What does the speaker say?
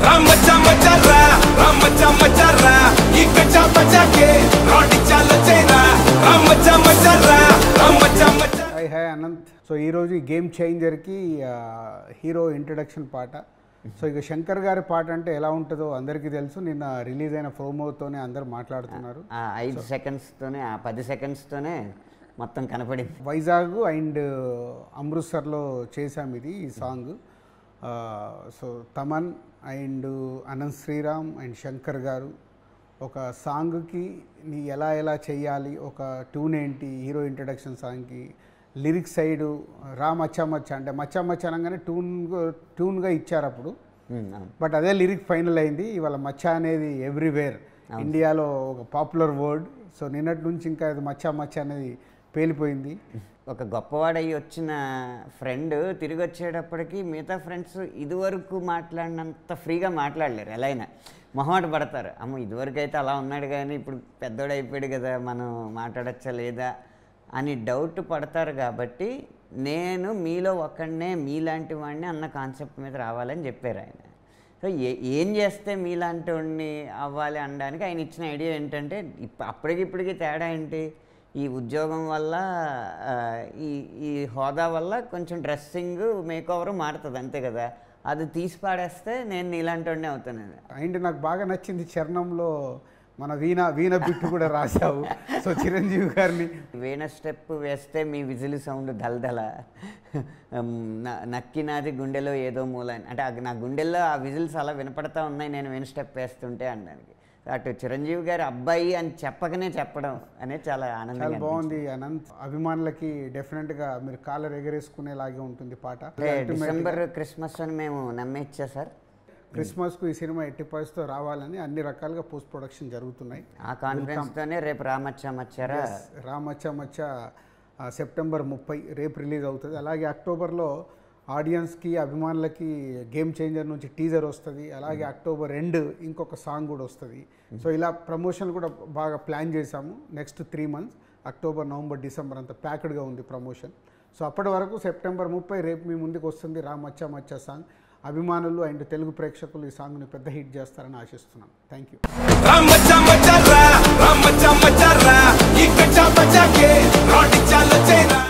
రామచ్చా మచ్చరా రామచ్చా మచ్చరా ఈ కచ్చా పచ్చకే రోటి చాలు చేరా రామచ్చా మచ్చరా రామచ్చా మచ్చరా. హాయ్ అనంత్. సో ఈరోజు ఈ గేమ్ చేంజర్కి హీరో ఇంట్రడక్షన్ పాట. సో ఇక శంకర్ గారి పాట అంటే ఎలా ఉంటుందో అందరికీ తెలుసు. నిన్న రిలీజ్ అయిన ప్రోమోతోనే అందరు మాట్లాడుతున్నారు. 5 సెకండ్స్తోనే 10 సెకండ్స్తోనే మొత్తం కనపడింది. వైజాగ్ అండ్ అమృత్సర్లో చేశాం ఇది ఈ song. So Thaman and Ananth Sriram and Shankar గారు ఒక సాంగ్కి నీ ఎలా చేయాలి, ఒక ట్యూన్ ఏంటి, హీరో ఇంట్రడక్షన్ సాంగ్కి లిరిక్స్ సైడు రా మచ్చా మచ్చా అంటే మచ్చా మచ్చా అనగానే ట్యూన్గా ఇచ్చారు అప్పుడు. బట్ అదే లిరిక్ ఫైనల్ అయింది. ఇవాళ మచ్చా అనేది ఎవ్రీవేర్, ఇండియాలో ఒక పాపులర్ వర్డ్. సో నిన్నటి నుంచి ఇంకా అది మచ్చా మచ్చా అనేది పేలిపోయింది. ఒక గొప్పవాడయ్యి వచ్చిన ఫ్రెండ్ తిరిగి వచ్చేటప్పటికి మిగతా ఫ్రెండ్స్ ఇదివరకు మాట్లాడినంత ఫ్రీగా మాట్లాడలేరు. ఎలా అయినా మొహమాట పడతారు. అమ్మ ఇదివరకు అయితే అలా ఉన్నాడు కానీ ఇప్పుడు పెద్దోడు అయిపోయాడు కదా, మనం మాట్లాడచ్చా లేదా అని డౌట్ పడతారు. కాబట్టి నేను మీలో ఒక్కడనే మీలాంటి వాడిని అన్న కాన్సెప్ట్ మీద రావాలని చెప్పారు ఆయన. సో ఏం చేస్తే మీలాంటి వాడిని అవ్వాలి అనడానికి ఆయన ఇచ్చిన ఐడియా ఏంటంటే అప్పటికిప్పటికీ తేడా ఏంటి, ఈ ఉద్యోగం వల్ల ఈ హోదా వల్ల కొంచెం డ్రెస్సింగ్ మేకోవర్ మారుతుంది అంతే కదా, అది తీసి పాడేస్తే నేను నీలాంటి వాడిని అవుతాను. అండ్ నాకు బాగా నచ్చింది చరణంలో మన వీణ బిట్టు కూడా రాశావు. సో చిరంజీవి గారిని వీణ స్టెప్ వేస్తే మీ విజిల్ సౌండ్ దళదళ నక్కినాది గుండెలో ఏదో మూల అంటే నా గుండెల్లో ఆ విజిల్స్ అలా వినపడతా ఉన్నాయి నేను వీణ స్టెప్ వేస్తుంటే అనడానికి. అటు చిరంజీవి గారి అబ్బాయి అని చెప్పకనే చెప్పడం అనేది చాలా ఆనందంగా బాగుంది. అనంత్ అభిమానులకి డెఫినెట్గా మీరు కాలర్ ఎగరేసుకునేలాగే ఉంటుంది పాట. డిసెంబర్ క్రిస్మస్ అని మేము నమ్మేచ్చా సార్. క్రిస్మస్కు ఈ సినిమా ఎట్టి పరిస్థితితో రావాలని అన్ని రకాలుగా పోస్ట్ ప్రొడక్షన్ జరుగుతున్నాయి. ఆ కాన్ఫిడెన్స్తోనే రేపు రామచ్చా మచ్చా సెప్టెంబర్ 30 రేపు రిలీజ్ అవుతుంది. అలాగే అక్టోబర్లో ఆడియన్స్కి అభిమానులకి గేమ్ చేంజర్ నుంచి టీజర్ వస్తుంది. అలాగే అక్టోబర్ 2 ఇంకొక సాంగ్ కూడా వస్తుంది. సో ఇలా ప్రమోషన్ కూడా బాగా ప్లాన్ చేశాము. Next 3 months October, November, December అంతా ప్యాక్డ్గా ఉంది ప్రమోషన్. సో అప్పటి వరకు సెప్టెంబర్ 30 రేపు మీ ముందుకు వస్తుంది రామచ్చా మచ్చా సాంగ్. అభిమానులు అండ్ తెలుగు ప్రేక్షకులు ఈ సాంగ్ని పెద్ద హిట్ చేస్తారని ఆశిస్తున్నాను. Thank you. రామచ్చా మచ్చరా రామచ్చా మచ్చరా ఈ కచ్చా పచ్చకే రోటి చాలు చేరా.